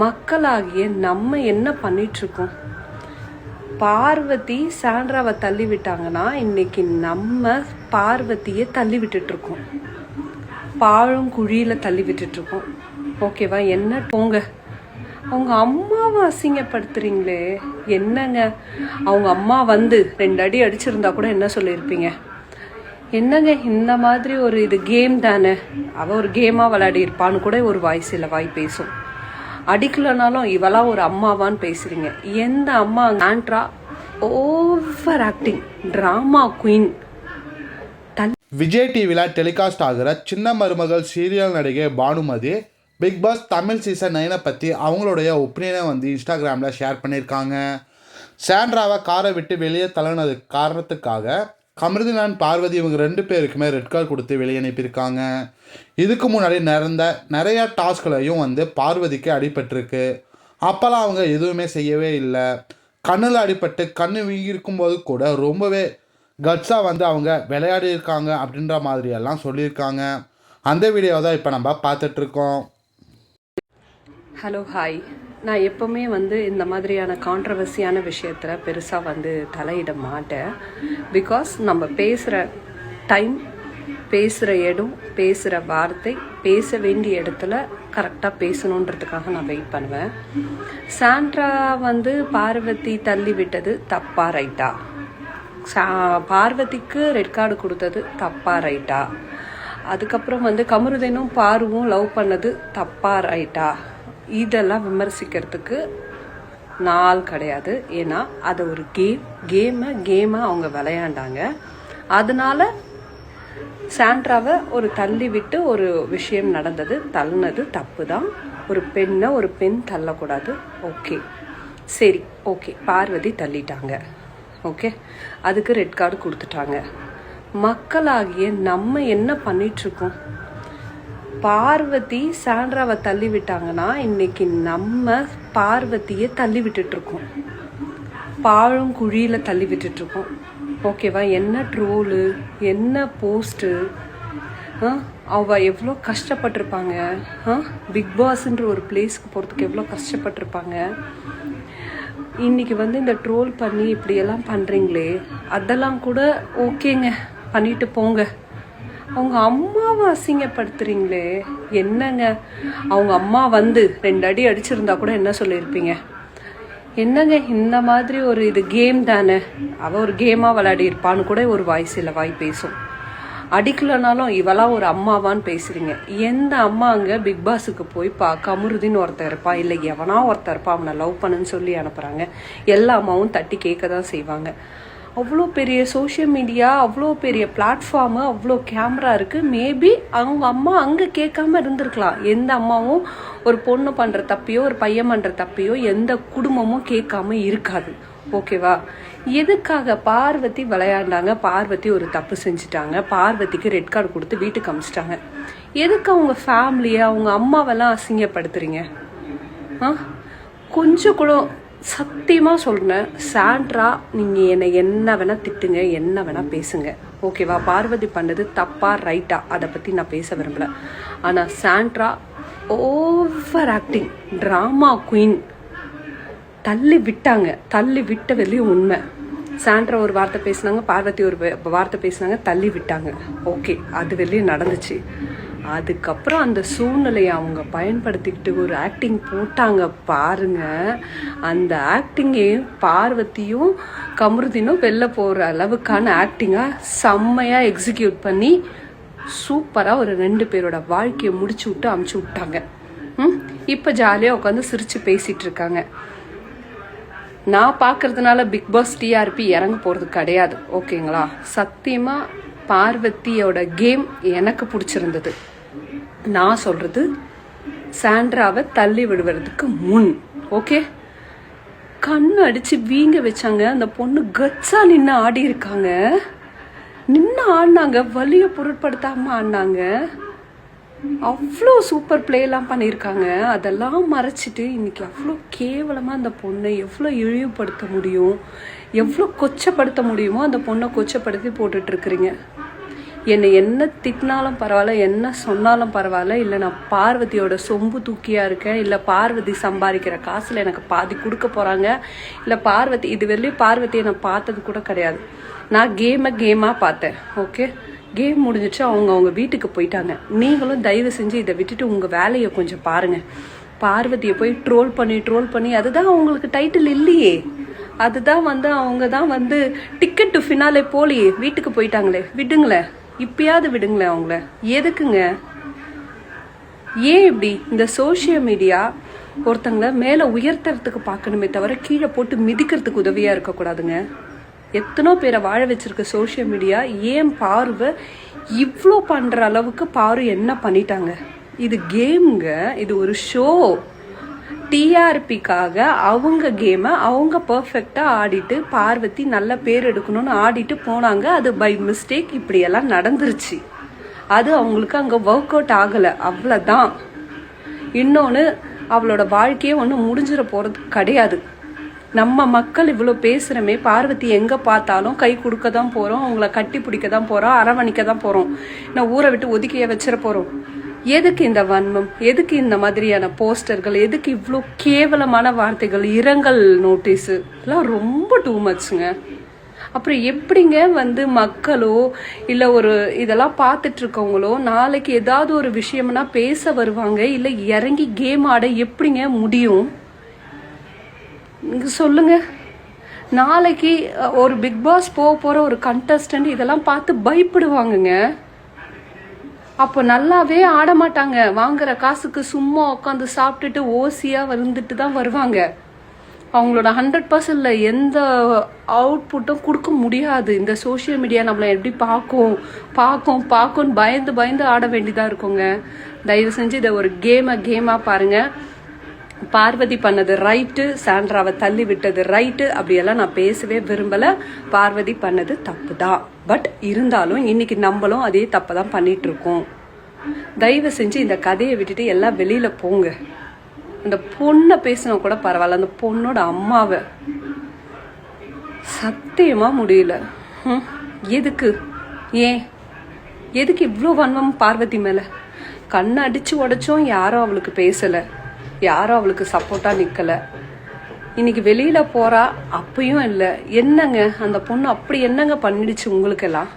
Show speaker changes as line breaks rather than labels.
மக்களாகிய நம்ம என்ன பண்ணிட்டு இருக்கோம்? பார்வதி சாண்ட்ராவை தள்ளி விட்டாங்கன்னா இன்னைக்கு நம்ம பார்வதியை தள்ளி விட்டுட்டு இருக்கோம். பாழும் குழியில தள்ளி விட்டுட்டு இருக்கோம். ஓகேவா? என்ன போங்க, அவங்க அம்மாவை அசிங்கப்படுத்துறீங்களே என்னங்க? அவங்க அம்மா வந்து 2 அடி அடிச்சிருந்தா கூட என்ன சொல்லியிருப்பீங்க? என்னங்க இந்த மாதிரி ஒரு இது கேம் தானே, அவள் ஒரு கேமாக விளையாடி இருப்பான்னு கூட ஒரு வாய்ஸ் இல்லை, வாய் பேசும். அடிக்கலனாலும் இவளா ஒரு அம்மாவான்னு பேசுறீங்க. எந்த அம்மா? Sandra over acting, drama queen.
Vijay டிவியில் டெலிகாஸ்ட் ஆகிற சின்ன மருமகள் சீரியல் நடிகை Bhanumathi Bigg Boss Tamil season 9 பற்றி அவங்களுடைய ஒப்பீனியனை வந்து இன்ஸ்டாகிராமில் ஷேர் பண்ணியிருக்காங்க. சாண்ட்ராவை காரை விட்டு வெளியே தள்ளினது காரணத்துக்காக கமருதீன் பார்வதி இவங்க 2 பேருக்குமே ரெட் கார்டு கொடுத்து வெளியே அனுப்பியிருக்காங்க. இதுக்கு முன்னாடி நிறையா டாஸ்களையும் வந்து பார்வதிக்கு அடிபட்டிருக்கு. அப்போல்லாம் அவங்க எதுவுமே செய்யவே இல்லை. கண்ணில் அடிபட்டு கண்ணு வீங்கியிருக்கும்போது கூட ரொம்பவே கட்ஸாக வந்து அவங்க விளையாடி இருக்காங்க அப்படின்ற மாதிரியெல்லாம் சொல்லியிருக்காங்க. அந்த வீடியோ தான் இப்போ நம்ம பார்த்துட்ருக்கோம்.
Hello, hi. நான் எப்போவுமே வந்து இந்த மாதிரியான கான்ட்ரவர்சியான விஷயத்தில் பெருசாக வந்து தலையிட மாட்டேன். பிகாஸ் நம்ம பேசுகிற டைம், பேசுகிற இடம், பேசுகிற வார்த்தை, பேச வேண்டிய இடத்துல கரெக்டாக பேசணுன்றதுக்காக நான் வெயிட் பண்ணுவேன். சாண்ட்ரா வந்து பார்வதி தள்ளி விட்டது தப்பா ரைட்டா? பார்வதிக்கு ரெட் கார்டு கொடுத்தது தப்பா ரைட்டா? அதுக்கப்புறம் வந்து கமருதீனும் பாருவும் லவ் பண்ணது தப்பா ரைட்டா? இதெல்லாம் விமர்சிக்கிறதுக்கு நாள் கிடையாது. ஏன்னா அது ஒரு கேமை அவங்க விளையாண்டாங்க. அதனால சாண்ட்ராவை ஒரு தள்ளி விட்டு ஒரு விஷயம் நடந்தது. தள்ளினது தப்பு தான். ஒரு பெண் தள்ளக்கூடாது. ஓகே, சரி, ஓகே. பார்வதி தள்ளிட்டாங்க. ஓகே, அதுக்கு ரெட் கார்டு கொடுத்துட்டாங்க. மக்களாகிய நம்ம என்ன பண்ணிட்டுருக்கோம்? பார்வதி சாண்ட்ராவை தள்ளி விட்டாங்கன்னா இன்னைக்கு நம்ம பார்வதியை தள்ளி விட்டுட்ருக்கோம். பாழும் குழியில் தள்ளி விட்டுட்ருக்கோம். ஓகேவா? என்ன ட்ரோலு, என்ன போஸ்ட்டு, அவள் எவ்வளோ கஷ்டப்பட்டிருப்பாங்க. பிக் பாஸ்ன்ற ஒரு பிளேஸ்க்கு போகிறதுக்கு எவ்வளோ கஷ்டப்பட்டிருப்பாங்க. இன்றைக்கி வந்து இந்த ட்ரோல் பண்ணி இப்படியெல்லாம் பண்ணுறீங்களே, அதெல்லாம் கூட ஓகேங்க, பண்ணிட்டு போங்க. அவங்க அம்மாவை அசிங்கப்படுத்துறீங்களே என்னங்க? அவங்க அம்மா வந்து 2 அடி அடிச்சிருந்தா கூட என்ன சொல்லியிருப்பீங்க? என்னங்க இந்த மாதிரி ஒரு இது கேம் தானே, அவள் ஒரு கேமாக விளையாடி இருப்பான்னு கூட ஒரு வாய்ஸ் இல்லை, வாய் பேசும். அடிக்கலனாலும் இவளா ஒரு அம்மாவான்னு பேசுறீங்க. எந்த அம்மா அங்கே பிக் பாஸுக்கு போய் கமருதீன் ஒருத்தர் இருப்பான், இல்லை எவனா ஒருத்தர் இருப்பான், அவனை லவ் பண்ணுன்னு சொல்லி அனுப்புகிறாங்க. எல்லா அம்மாவும் தட்டி கேட்க தான் செய்வாங்க. அவ்வளோ பெரிய சோஷியல் மீடியா, அவ்வளோ பெரிய பிளாட்ஃபார்மு, அவ்வளோ கேமரா இருக்குது. மேபி அவங்க அம்மா அங்கே கேட்காம இருந்திருக்கலாம். எந்த அம்மாவும் ஒரு பொண்ணு பண்ணுற தப்பையோ ஒரு பையன் பண்ணுற தப்பையோ எந்த குடும்பமும் கேட்காம இருக்காது. ஓகேவா? எதுக்காக பார்வதி விளையாண்டாங்க? பார்வதி ஒரு தப்பு செஞ்சுட்டாங்க. பார்வதிக்கு ரெட் கார்டு கொடுத்து வீட்டுக்கு அமிச்சிட்டாங்க. எதுக்கு அவங்க ஃபேமிலியை, அவங்க அம்மாவெல்லாம் அசிங்கப்படுத்துறீங்க? கொஞ்சம் கூட சத்தியமாக சொல்கிறேன், சாண்ட்ரா, நீங்கள் என்னை என்ன வேணால் திட்டுங்க, என்ன வேணால் பேசுங்க. ஓகேவா? பார்வதி பண்ணது தப்பா ரைட்டா அதை பற்றி நான் பேச விரும்பலை. ஆனால் Sandra over acting, drama queen. தள்ளி விட்டாங்க. தள்ளி விட்ட வெளியும் உண்மை. சாண்ட்ரா ஒரு வார்த்தை பேசினாங்க, பார்வதி ஒரு வார்த்தை பேசினாங்க, தள்ளி விட்டாங்க. ஓகே, அது வெளியே நடந்துச்சு. அதுக்கப்புறம் அந்த சூழ்நிலையை அவங்க பயன்படுத்திக்கிட்டு ஒரு ஆக்டிங் போட்டாங்க பாருங்க. அந்த ஆக்டிங்கையும் பார்வதியும் கமருதீனும் வெளில போகிற அளவுக்கான ஆக்டிங்காக செம்மையாக எக்ஸிக்யூட் பண்ணி சூப்பராக ஒரு 2 பேரோட வாழ்க்கையை முடிச்சு விட்டு அமுச்சு விட்டாங்க. இப்போ ஜாலியாக உட்காந்து சிரித்து பேசிகிட்டு இருக்காங்க. நான் பார்க்கறதுனால பிக் பாஸ் டிஆர்பி இறங்க போகிறது கிடையாது. ஓகேங்களா? சத்தியமாக பார்வதியோட கேம் எனக்கு பிடிச்சிருந்தது. நான் சொல்கிறது சாண்ட்ராவை தள்ளி விடுவதுக்கு முன். ஓகே, கண்ணு அடித்து வீங்க வச்சாங்க. அந்த பொண்ணு கட்ஸா நின்று ஆடி இருக்காங்க. நின்று ஆடினாங்க, வலியை பொருட்படுத்தாமல் ஆடினாங்க. அவ்வளோ சூப்பர் பிளேலாம் பண்ணியிருக்காங்க. அதெல்லாம் மறைச்சிட்டு இன்னைக்கு அவ்வளோ கேவலமாக அந்த பொண்ணை எவ்வளோ இழிவுபடுத்த முடியும், எவ்வளோ கொச்சப்படுத்த முடியுமோ அந்த பொண்ணை கொச்சப்படுத்தி போட்டுட்ருக்குறீங்க. என்னை என்ன திட்டினாலும் பரவாயில்ல, என்ன சொன்னாலும் பரவாயில்ல, இல்லை நான் பார்வதியோட சொம்பு தூக்கியாக இருக்கேன், இல்லை பார்வதி சம்பாதிக்கிற காசில் எனக்கு பாதி கொடுக்க போகிறாங்க, இல்லை பார்வதி இது வரையிலும் பார்வதியை நான் பார்த்தது கூட கிடையாது. நான் கேமாக பார்த்தேன். ஓகே, கேம் முடிஞ்சிச்சு, அவங்க வீட்டுக்கு போயிட்டாங்க. நீங்களும் தயவு செஞ்சு இதை விட்டுட்டு உங்கள் வேலையை கொஞ்சம் பாருங்கள். பார்வதியை போய் ட்ரோல் பண்ணி அதுதான் அவங்களுக்கு டைட்டில் இல்லையே. அதுதான் அவங்க தான் டிக்கெட் டு ஃபினாலே போலியே, வீட்டுக்கு போயிட்டாங்களே. விடுங்களேன், இப்பயாவது விடுங்களேன் அவங்கள. எதுக்குங்க ஏன் இப்படி? இந்த சோஷியல் மீடியா ஒருத்தங்களை மேலே உயர்த்துறதுக்கு பார்க்கணுமே தவிர கீழே போட்டு மிதிக்கிறதுக்கு உதவியாக இருக்கக்கூடாதுங்க. எத்தனோ பேரை வாழ வச்சிருக்க சோஷியல் மீடியா ஏன் பார்வை இவ்வளோ பண்ணுற அளவுக்கு பாரு என்ன பண்ணிட்டாங்க? இது கேமுங்க, இது ஒரு ஷோ. டிஆர்பிக்காக அவங்க கேமை அவங்க பர்ஃபெக்டாக ஆடிட்டு பார்வதி நல்ல பேர் எடுக்கணும்னு ஆடிட்டு போனாங்க. அது பை மிஸ்டேக் இப்படியெல்லாம் நடந்துருச்சு. அது அவங்களுக்கு அங்கே ஒர்க் அவுட் ஆகலை, அவ்வளோதான். இன்னொன்று, அவளோட வாழ்க்கையே ஒன்றும் முடிஞ்சிட போகிறது கிடையாது. நம்ம மக்கள் இவ்வளோ பேசுகிறோமே, பார்வதி எங்கே பார்த்தாலும் கை கொடுக்க தான் போகிறோம், அவங்கள கட்டி பிடிக்க தான் போகிறோம், அரவணைக்க தான் போகிறோம், நான் ஊரை விட்டு ஒதுக்கிய வச்சிட போகிறோம். எதுக்கு இந்த வன்மம்? எதுக்கு இந்த மாதிரியான போஸ்டர்கள்? எதுக்கு இவ்வளோ கேவலமான வார்த்தைகள், இரங்கல் நோட்டீஸு எல்லாம் ரொம்ப டூ மச்சுங்க. அப்புறம் எப்படிங்க மக்களோ இல்லை இதெல்லாம் பார்த்துட்டு இருக்கவங்களோ நாளைக்கு ஏதாவது ஒரு விஷயம்னா பேச வருவாங்க, இல்லை இறங்கி கேம் ஆட எப்படிங்க முடியும்? சொல்லுங்க. நாளைக்கு ஒரு பிக் பாஸ் போகிற ஒரு கண்டஸ்டன்ட் இதெல்லாம் பார்த்து பயப்படுவாங்கங்க. அப்போ நல்லாவே ஆட மாட்டாங்க. வாங்குற காசுக்கு சும்மா உட்காந்து சாப்பிட்டுட்டு ஓசியாக வந்துட்டு தான் வருவாங்க. அவங்களோட 100% எந்த அவுட்புட்டும் கொடுக்க முடியாது. இந்த சோஷியல் மீடியா நம்மளை எப்படி பார்க்கும்னு பயந்து ஆட வேண்டியதாக இருக்குங்க. தயவு செஞ்சு இதை ஒரு கேமாக பாருங்கள். பார்வதி பண்ணது ரைட்டு, சாண்ட்ராவை தள்ளி விட்டது ரைட்டு, அப்படியெல்லாம் நான் பேசவே விரும்பலை. பார்வதி பண்ணது தப்பு தான். பட் இருந்தாலும் இன்னைக்கு நம்மளும் அதே தப்பை தான் பண்ணிட்டு இருக்கோம். தயவு செஞ்சு இந்த கதையை விட்டுட்டு எல்லாம் வெளியில போங்க. அந்த பொண்ணை பேசினா கூட பரவாயில்ல, அந்த பொண்ணோட அம்மாவை சத்தியமா முடியல. எதுக்கு இவ்வளோ வன்மம் பார்வதி மேல? கண்ணை அடிச்சு உடைச்சோம், யாரும் அவளுக்கு பேசலை, யாரும் அவளுக்கு சப்போர்ட்டாக நிற்கலை. இன்னைக்கு வெளியில் போகிறா, அப்பயும் இல்லை. என்னங்க அந்த பொண்ணு அப்படி என்னங்க பண்ணிடுச்சு உங்களுக்கெல்லாம்?